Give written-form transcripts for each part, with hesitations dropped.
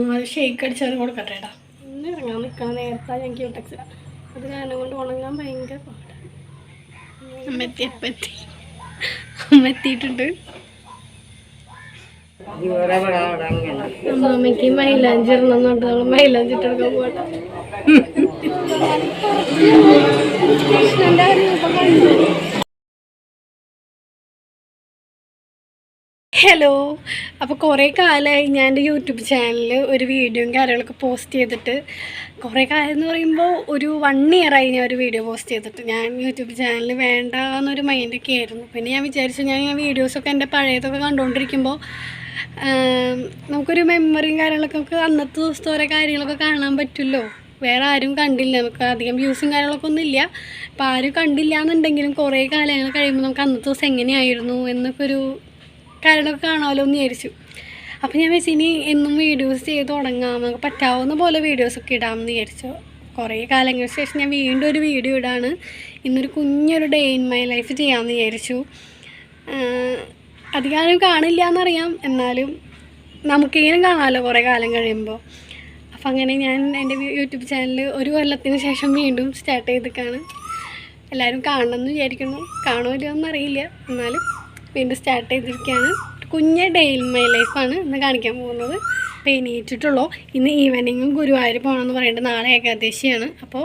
അത് ഷെയ്ക്ക് അടിച്ചാൽ കൊടുക്കട്ടെ ഏട്ടാ. ഇന്ന് ഇറങ്ങാൻ നിൽക്കണം. നേരത്തെ ഞാൻ ക്യൂടെക്സില. അത് കാരണം കൊണ്ട് ഉണങ്ങാൻ ഭയങ്കര പാടാണ്. അമ്മ എത്തിയിട്ടുണ്ട്. അമ്മമ്മയ്ക്ക് മൈലാഞ്ചി ഇടണമെന്നുണ്ട്. നമ്മൾ മൈലാഞ്ചി ഇട്ടെടുക്കാൻ പോകട്ടെ. കൃഷ്ണൻ്റെ രൂപം കണ്ടു. ഹലോ, അപ്പോൾ കുറേ കാലമായി ഞാൻ എൻ്റെ യൂട്യൂബ് ചാനലിൽ ഒരു വീഡിയോയും കാര്യങ്ങളൊക്കെ പോസ്റ്റ് ചെയ്തിട്ട്. കുറേ കാലം എന്ന് പറയുമ്പോൾ ഒരു 1 ഇയറായി ഞാൻ ഒരു വീഡിയോ പോസ്റ്റ് ചെയ്തിട്ട്. ഞാൻ യൂട്യൂബ് ചാനൽ വേണ്ട എന്നൊരു മൈൻഡൊക്കെ ആയിരുന്നു. പിന്നെ ഞാൻ വിചാരിച്ചു, ഞാൻ വീഡിയോസൊക്കെ എൻ്റെ പഴയതൊക്കെ കണ്ടുകൊണ്ടിരിക്കുമ്പോൾ നമുക്കൊരു മെമ്മറിയും കാര്യങ്ങളൊക്കെ നമുക്ക് അന്നത്തെ ദിവസത്തെ ഓരോ കാര്യങ്ങളൊക്കെ കാണാൻ പറ്റുമല്ലോ. വേറെ ആരും കണ്ടില്ല, നമുക്ക് അധികം വ്യൂസും കാര്യങ്ങളൊക്കെ ഒന്നും ഇല്ല. അപ്പോൾ ആരും കണ്ടില്ല എന്നുണ്ടെങ്കിലും കുറേ കാലങ്ങൾ കഴിയുമ്പോൾ നമുക്ക് അന്നത്തെ ദിവസം എങ്ങനെയായിരുന്നു എന്നൊക്കെ ഒരു കാര്യങ്ങളൊക്കെ കാണാമല്ലോ എന്ന് വിചാരിച്ചു. അപ്പോൾ ഞാൻ വെച്ച് ഇനി എന്നും വീഡിയോസ് ചെയ്ത് തുടങ്ങാം, നമുക്ക് പറ്റാവുന്ന പോലെ വീഡിയോസൊക്കെ ഇടാമെന്ന് വിചാരിച്ചു. കുറേ കാലങ്ങൾക്ക് ശേഷം ഞാൻ വീണ്ടും ഒരു വീഡിയോ ഇടാണ്. ഇന്നൊരു കുഞ്ഞൊരു ഡേ ഇൻ മൈ ലൈഫ് ചെയ്യാമെന്ന് വിചാരിച്ചു. അധികം കാണില്ല എന്നറിയാം, എന്നാലും നമുക്കെങ്കിലും കാണാമല്ലോ കുറേ കാലം കഴിയുമ്പോൾ. അപ്പം അങ്ങനെ ഞാൻ എൻ്റെ യൂട്യൂബ് ചാനൽ 1 കൊല്ലത്തിന് ശേഷം വീണ്ടും സ്റ്റാർട്ട് ചെയ്തിട്ടാണ്. എല്ലാവരും കാണണമെന്ന് വിചാരിക്കുന്നു. കാണുമല്ലോ എന്നറിയില്ല, എന്നാലും വീണ്ടും സ്റ്റാർട്ട് ചെയ്തിരിക്കുകയാണ്. കുഞ്ഞ് ഡേ ഇൻ മൈ ലൈഫാണ് ഇന്ന് കാണിക്കാൻ പോകുന്നത്. അപ്പോൾ എണീറ്റിട്ടുള്ളൂ. ഇന്ന് ഈവനിങ്ങും ഗുരുവായൂർ പോകണമെന്ന് പറയുന്നത്. നാളെ ഏകാദശിയാണ്. അപ്പോൾ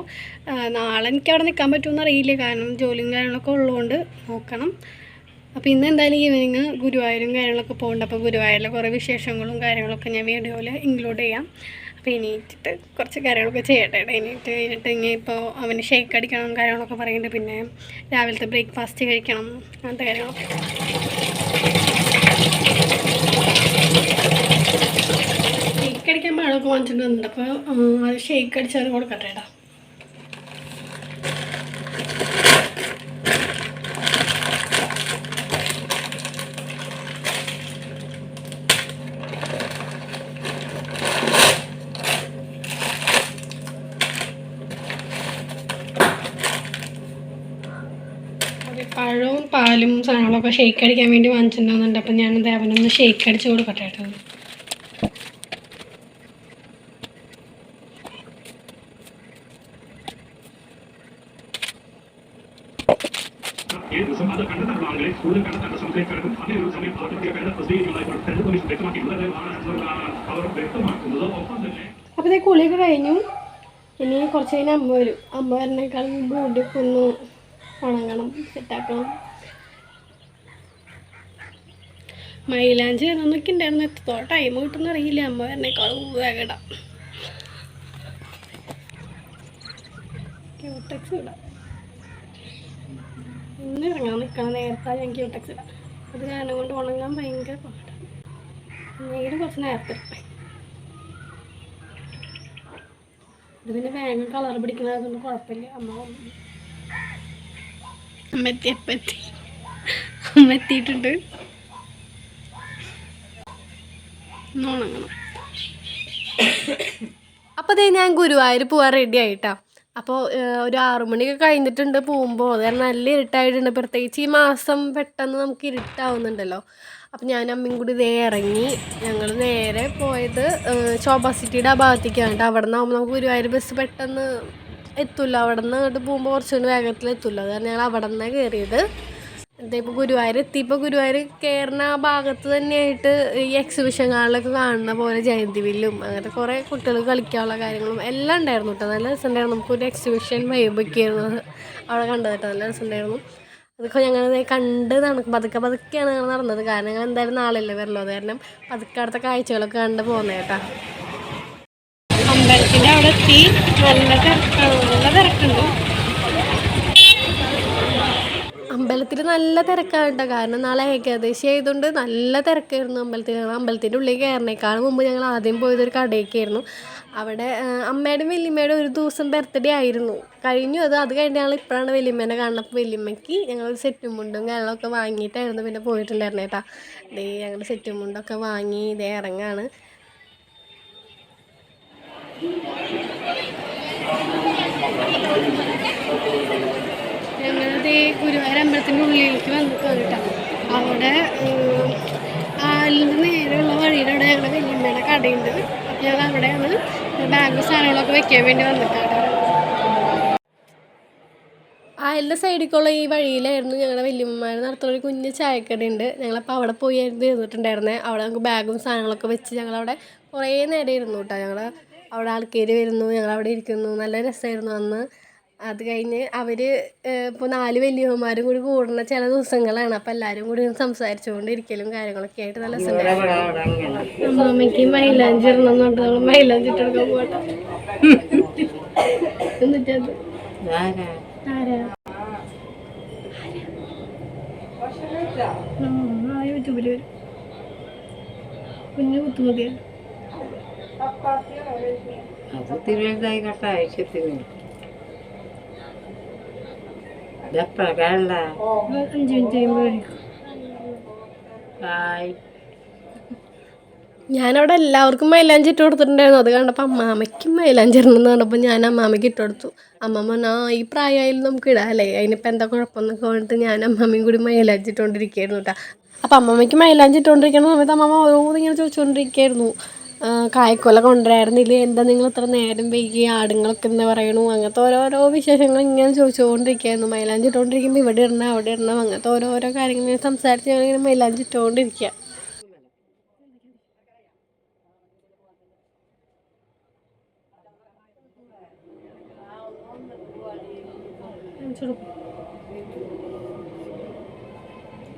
നാളെ എനിക്ക് അവിടെ നിൽക്കാൻ പറ്റുമെന്ന് അറിയില്ല, കാരണം ജോലിയും കാര്യങ്ങളൊക്കെ ഉള്ളതുകൊണ്ട് നോക്കണം. അപ്പോൾ ഇന്ന് എന്തായാലും ഈവനിങ് ഗുരുവായൂരും കാര്യങ്ങളൊക്കെ പോകുന്നുണ്ട്. അപ്പോൾ ഗുരുവായൂരിലെ കുറേ വിശേഷങ്ങളും കാര്യങ്ങളൊക്കെ ഞാൻ വീഡിയോയിൽ ഇൻക്ലൂഡ് ചെയ്യാം. അപ്പോൾ എണീറ്റിട്ട് കുറച്ച് കാര്യങ്ങളൊക്കെ ചെയ്യട്ടെ. എണീറ്റ് കഴിഞ്ഞിട്ട് ഇനി ഇപ്പോൾ അവന് ഷേക്ക് അടിക്കണം കാര്യങ്ങളൊക്കെ പറയുന്നുണ്ട്. പിന്നെ രാവിലത്തെ ബ്രേക്ക്ഫാസ്റ്റ് കഴിക്കണം, അങ്ങനത്തെ കാര്യങ്ങളൊക്കെ. ഷേക്ക് അടിക്കാൻ പാടൊക്കെ വാങ്ങിച്ചിട്ട് വന്നിട്ടുണ്ട്. അപ്പോൾ അത് ഷേക്ക് അടിച്ചാൽ കൊടുക്കട്ടെ ഏട്ടാ. പഴവും പാലും സാധനങ്ങളൊക്കെ ഷേക്ക് അടിക്കാൻ വേണ്ടി വാങ്ങിച്ചിട്ടുണ്ടെന്നുണ്ട്. അപ്പം ഞാനത് അവനൊന്ന് ഷേക്ക് അടിച്ച് കൊടുക്കട്ടെ കേട്ടോ. അപ്പോൾ ഇതേ കുളിയൊക്കെ കഴിഞ്ഞു. ഇനി കുറച്ച് കഴിഞ്ഞാൽ അമ്മ വരും. അമ്മ വരണേക്കാൾ മുമ്പ് മുടിയൊക്കെ ഒന്ന് ഉണങ്ങണം, സെറ്റാക്കണം. മൈലാഞ്ചി എന്നൊക്കെ ഉണ്ടായിരുന്നു. എത്രത്തോ ടൈം കിട്ടുമെന്ന് അറിയില്ല. അമ്മ വരണേക്കാളും വേഗം ഇടാം. ക്യൂടെക്സ് ഇടാം. ഇന്ന് ഇറങ്ങാൻ നിൽക്കണം. നേരത്തെ ഞാൻ ക്യൂടെക്സ് ഇടാം. അത് കാരണം കൊണ്ട് ഉണങ്ങാൻ ഭയങ്കര പാടാണ്. എന്തെങ്കിലും കുറച്ച് നേരത്തെ ഇട്ടേ. ഇത് പിന്നെ വേഗം കളർ പിടിക്കുന്നതുകൊണ്ട് കുഴപ്പമില്ല. അമ്മ എത്തിയിട്ടുണ്ട്. ഉണങ്ങണം. അപ്പോൾ അതേ ഞാൻ ഗുരുവായൂർ പോകാൻ റെഡി ആയിട്ടാ. അപ്പോൾ ഒരു 6 മണിയൊക്കെ കഴിഞ്ഞിട്ടുണ്ട് പോകുമ്പോൾ. അത് കാരണം നല്ല ഇരുട്ടായിട്ടുണ്ട്. പ്രത്യേകിച്ച് ഈ മാസം പെട്ടെന്ന് നമുക്ക് ഇരുട്ടാവുന്നുണ്ടല്ലോ. അപ്പം ഞാൻ അമ്മയും കൂടി ഇതേ ഇറങ്ങി. ഞങ്ങൾ നേരെ പോയത് ശോഭ സിറ്റിയുടെ ആ ഭാഗത്തേക്കാണ് കേട്ടോ. അവിടെ നിന്നാകുമ്പോൾ നമുക്ക് ഗുരുവായൂർ ബസ് പെട്ടെന്ന് എത്തില്ല. അവിടെ നിന്ന് അങ്ങോട്ട് പോകുമ്പോൾ കുറച്ചുകൂടി വേഗത്തിൽ എത്തില്ല. അത് കാരണം ഞങ്ങൾ അവിടെ നിന്നാണ് കയറിയത്. ഇപ്പോൾ ഗുരുവായൂർ എത്തിയപ്പോൾ ഗുരുവായൂർ കയറുന്ന ആ ഭാഗത്ത് തന്നെയായിട്ട് ഈ എക്സിബിഷൻ കാളിലൊക്കെ കാണുന്ന പോലെ ജയന്തിവില്ലും അങ്ങനത്തെ കുറേ കുട്ടികൾ കളിക്കാനുള്ള കാര്യങ്ങളും എല്ലാം ഉണ്ടായിരുന്നു കേട്ടോ. നല്ല രസമുണ്ടായിരുന്നു. നമുക്കൊരു എക്സിബിഷൻ വൈബൊക്കെ ആയിരുന്നു അവിടെ കണ്ടത് കേട്ടോ. നല്ല രസമുണ്ടായിരുന്നു. അതൊക്കെ ഞങ്ങൾ കണ്ട് പതുക്കെയാണ് ഞങ്ങൾ നടന്നത്. കാരണം ഞങ്ങൾ എന്തായാലും നാളെയല്ലേ വരല്ലോ. അത് കാരണം പതുക്കെ അടുത്ത കാഴ്ചകളൊക്കെ കണ്ട് പോകുന്നത് കേട്ടോ. അമ്പലത്തിൻ്റെ അവിടെ എത്തി. നല്ല തിരക്കുണ്ട്. അമ്പലത്തിൽ നല്ല തിരക്കാണ് കേട്ടോ. കാരണം നാളെ ഏകാദശി ആയതുകൊണ്ട് നല്ല തിരക്കായിരുന്നു അമ്പലത്തിൽ. അമ്പലത്തിൻ്റെ ഉള്ളിൽ കയറിനേക്കാളും മുമ്പ് ഞങ്ങൾ ആദ്യം പോയതൊരു കടയൊക്കെയായിരുന്നു. അവിടെ അമ്മയുടെയും വല്യമ്മയുടെ ഒരു ദിവസം ബർത്ത്ഡേ ആയിരുന്നു കഴിഞ്ഞു. അത് കഴിഞ്ഞ് ഞങ്ങൾ ഇപ്പോഴാണ് വല്യമ്മേനെ കാണുന്നത്. അപ്പോൾ വല്യമ്മയ്ക്ക് ഞങ്ങൾ സെറ്റും മുണ്ടും കാര്യങ്ങളൊക്കെ വാങ്ങിയിട്ടായിരുന്നു പിന്നെ പോയിട്ടുണ്ടായിരുന്നു കേട്ടോ. ഇതേ ഞങ്ങൾ സെറ്റും മുണ്ടൊക്കെ വാങ്ങി ഇതേ ഇറങ്ങാണ്. ഞങ്ങളിത് ഗുരുവായൂർ അമ്പലത്തിൻ്റെ ഉള്ളിലേക്ക് വന്നിട്ടാണ് കേട്ടോ. അവിടെ ആലിൻ്റെ നേരെയുള്ള വഴിയുടെ അവിടെ ഞങ്ങളുടെ വല്യമ്മയുടെ കടയുണ്ട്. ഞങ്ങൾ അവിടെയാണ് ബാഗ് സാധനങ്ങളൊക്കെ വെക്കാൻ വേണ്ടി വന്നിട്ടാണ്. എല്ലാ സൈഡിലേക്കുള്ള ഈ വഴിയിലായിരുന്നു ഞങ്ങളുടെ വല്യമ്മമാർ നടത്തുന്ന ഒരു കുഞ്ഞ് ചായക്കടയുണ്ട്. ഞങ്ങളപ്പോൾ അവിടെ പോയായിരുന്നു ഇരുന്നിട്ടുണ്ടായിരുന്നത്. അവിടെ നമുക്ക് ബാഗും സാധനങ്ങളൊക്കെ വെച്ച് ഞങ്ങളവിടെ കുറേ നേരം ഇരുന്നു കേട്ടോ. ഞങ്ങൾ അവിടെ ആൾക്കാർ വരുന്നു, ഞങ്ങളവിടെ ഇരിക്കുന്നു, നല്ല രസമായിരുന്നു അന്ന്. അത് കഴിഞ്ഞ് അവർ ഇപ്പോൾ 4 വല്യമ്മമാരും കൂടി കൂടുന്ന ചില ദിവസങ്ങളാണ്. അപ്പോൾ എല്ലാവരും കൂടി സംസാരിച്ചുകൊണ്ടിരിക്കലും കാര്യങ്ങളൊക്കെ ആയിട്ട് നല്ല രസമുണ്ടായിരുന്നു. അമ്മമ്മയ്ക്ക് മൈലാഞ്ചി ഇടണമെന്ന് പറഞ്ഞിട്ട് നമ്മൾ മൈലാഞ്ചി ഇട്ടെടുക്കാൻ പോകട്ടെ. എന്നിട്ടത് യൂട്യൂബിൽ വരും കുഞ്ഞു കുത്തുമതിയാ. അത് തിരുവനന്തപുരം കേട്ട ആവശ്യത്തിന് 5 മിനിറ്റ് കഴിയുമ്പോൾ ഞാനവിടെ എല്ലാവർക്കും മൈലാഞ്ചി ഇട്ട് കൊടുത്തിട്ടുണ്ടായിരുന്നു. അത് കണ്ടപ്പോൾ അമ്മാമ്മയ്ക്കും മൈലാഞ്ചി ഇടണമെന്ന് കണ്ടപ്പോൾ ഞാൻ അമ്മാമ്മയ്ക്ക് ഇട്ട് കൊടുത്തു. അമ്മമ്മ പറഞ്ഞാൽ ഈ പ്രായമായാലും നമുക്ക് ഇടാം അല്ലേ, അതിനിപ്പോൾ എന്താ കുഴപ്പമെന്നൊക്കെ പറഞ്ഞിട്ട് ഞാൻ അമ്മാമ്മയും കൂടി മൈലാഞ്ചി ഇട്ടുകൊണ്ടിരിക്കുകയായിരുന്നു കേട്ടോ. അപ്പോൾ അമ്മമ്മയ്ക്ക് മൈലാഞ്ചി ഇട്ടുകൊണ്ടിരിക്കുന്ന സമയത്ത് അമ്മമ്മ ഓരോന്നും ഇങ്ങനെ ചോദിച്ചുകൊണ്ടിരിക്കുകയായിരുന്നു. കായ്ക്കൊല കൊണ്ടുവരായിരുന്നില്ലേ, എന്താ നിങ്ങൾ ഇത്ര നേരം വൈകി, ആടുങ്ങളൊക്കെ എന്താ പറയണു, അങ്ങനത്തെ ഓരോരോ വിശേഷങ്ങൾ ഇങ്ങനെ ചോദിച്ചുകൊണ്ടിരിക്കുകയായിരുന്നു. മൈലാഞ്ചി ഇട്ടുകൊണ്ടിരിക്കുമ്പോൾ ഇവിടെ ഇടണം അവിടെ ഇടണം അങ്ങനത്തെ ഓരോരോ കാര്യങ്ങൾ സംസാരിച്ച് ഞങ്ങളിങ്ങനെ മൈലാഞ്ചി ഇട്ടുകൊണ്ടിരിക്കുക.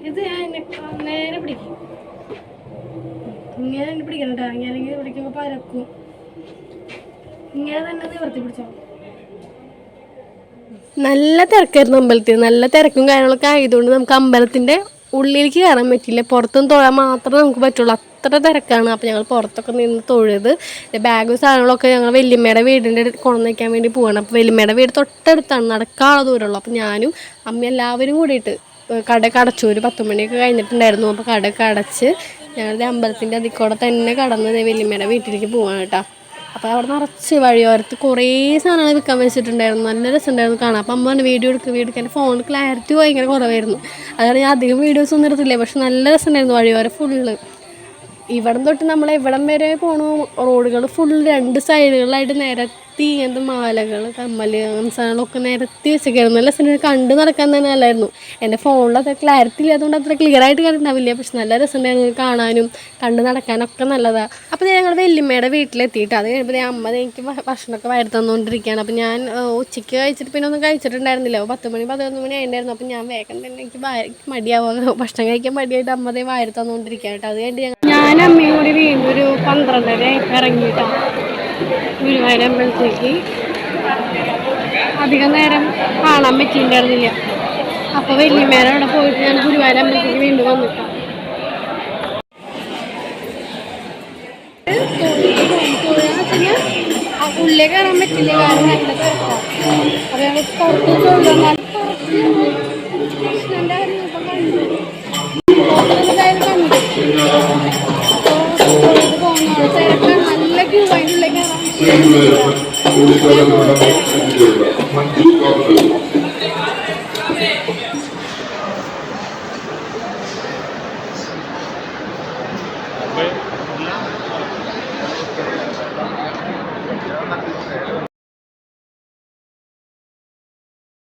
ഇത് ഞാൻ നേരെ പിടിക്കും, ഇങ്ങനെ തന്നെ പിടിക്കണം കേട്ടോ. ഇങ്ങനെ പിടിക്കുമ്പോൾ പരക്കും, ഇങ്ങനെ തന്നെ നിവർത്തി പിടിച്ചോ. നല്ല തിരക്കായിരുന്നു അമ്പലത്തിൽ. നല്ല തിരക്കും കാര്യങ്ങളൊക്കെ ആയതുകൊണ്ട് നമുക്ക് അമ്പലത്തിൻ്റെ ഉള്ളിലേക്ക് കയറാൻ പറ്റില്ല, പുറത്തുനിന്ന് തൊഴാൻ മാത്രമേ നമുക്ക് പറ്റുള്ളൂ, അത്ര തിരക്കാണ്. അപ്പോൾ ഞങ്ങൾ പുറത്തൊക്കെ നിന്ന് തൊഴുത് ബാഗും സാധനങ്ങളൊക്കെ ഞങ്ങൾ വല്യമ്മയുടെ വീടിൻ്റെ കൊണ്ടു വയ്ക്കാൻ വേണ്ടി പോവാണ്. അപ്പോൾ വല്യമ്മയുടെ വീട് തൊട്ടടുത്താണ്, നടക്കാനുള്ള ദൂരമുള്ളൂ. അപ്പോൾ ഞാനും അമ്മ എല്ലാവരും കൂടിയിട്ട് കടയൊക്കെ അടച്ചു. ഒരു 10 മണിയൊക്കെ കഴിഞ്ഞിട്ടുണ്ടായിരുന്നു. അപ്പോൾ കടയൊക്കെ അടച്ച് ഞങ്ങളുടെ അമ്പലത്തിൻ്റെ അതിൽ കൂടെ തന്നെ കടന്ന് വല്യമ്മയുടെ വീട്ടിലേക്ക് പോവാണ് കേട്ടോ. അപ്പോൾ അവിടെ നിറച്ച് വഴിയോരത്ത് കുറേ സാധനങ്ങൾ വിൽക്കാൻ വെച്ചിട്ടുണ്ടായിരുന്നു. നല്ല രസമുണ്ടായിരുന്നു കാണാം. അപ്പം അമ്മ പറഞ്ഞു വീഡിയോ എടുക്കുക. എൻ്റെ ഫോൺ ക്ലാരിറ്റി ഭയങ്കര കുറവായിരുന്നു, അതാണ് ഞാൻ അധികം വീഡിയോസ് ഒന്നും എടുത്തില്ല. പക്ഷെ നല്ല രസമുണ്ടായിരുന്നു വഴിയോരം ഫുള്ള്. ഇവിടം തൊട്ട് നമ്മൾ എവിടം വരെ പോകണു റോഡുകൾ ഫുൾ 2 സൈഡുകളിലായിട്ട് നിരത്തി ഇങ്ങനത്തെ മാലകൾ, കമ്മൽ, സാധനങ്ങളൊക്കെ നിരത്തി വെച്ചേക്കായിരുന്നു. നല്ല രസം കണ്ട് നടക്കാൻ തന്നെ നല്ലായിരുന്നു. എൻ്റെ ഫോണിലത്ര ക്ലാരിറ്റി ഇല്ലാത്തതുകൊണ്ട് അത്ര ക്ലിയർ ആയിട്ട് കണ്ടിട്ടുണ്ടാവില്ല, പക്ഷെ നല്ല രസമുണ്ടായിരുന്നു കാണാനും കണ്ട് നടക്കാനൊക്കെ നല്ലതാണ്. അപ്പോൾ ഞങ്ങൾ വല്യമ്മയുടെ വീട്ടിലെത്തിയിട്ട് അത് കഴിയുമ്പോൾ അമ്മ എനിക്ക് ഭക്ഷണമൊക്കെ വാരി തന്നുകൊണ്ടിരിക്കുകയാണ്. അപ്പോൾ ഞാൻ ഉച്ചയ്ക്ക് കഴിച്ചിട്ട് പിന്നെ ഒന്നും കഴിച്ചിട്ടുണ്ടായിരുന്നില്ല. 10 മണി 11 മണി ആയിട്ടുണ്ടായിരുന്നു. അപ്പോൾ ഞാൻ വേഗം തന്നെ എനിക്ക് മടിയാവുക, ഭക്ഷണം കഴിക്കാൻ മടിയായിട്ട് അമ്മതേ വാരി തന്നുകൊണ്ടിരിക്കുകയാണ് കേട്ടോ. അത് കഴിഞ്ഞിട്ട് ഞാൻ അമ്മയും കൂടി വീണ്ടും ഒരു 12:30 ഇറങ്ങിയിട്ടാണ് ഗുരുവായൂർ അമ്പലത്തേക്ക്. അധികം നേരം കാണാൻ പറ്റിയിട്ടുണ്ടായിരുന്നില്ല. അപ്പോൾ വല്യമ്മേരെ അവിടെ പോയിട്ട് ഞാൻ ഗുരുവായൂർ അമ്പലത്തേക്ക് വീണ്ടും വന്നിട്ടാണ്. ഉള്ളിൽ കയറാൻ പറ്റില്ല, കാരണം നല്ല തിരക്കാണ്. അപ്പോൾ ഞങ്ങൾ പുറത്ത് തൊഴിൽ കൃഷ്ണൻ്റെ രൂപം കണ്ടു, തിരക്കാണ്, നല്ല ക്യൂ. അതിൻ്റെ ഉള്ളിൽ കയറാൻ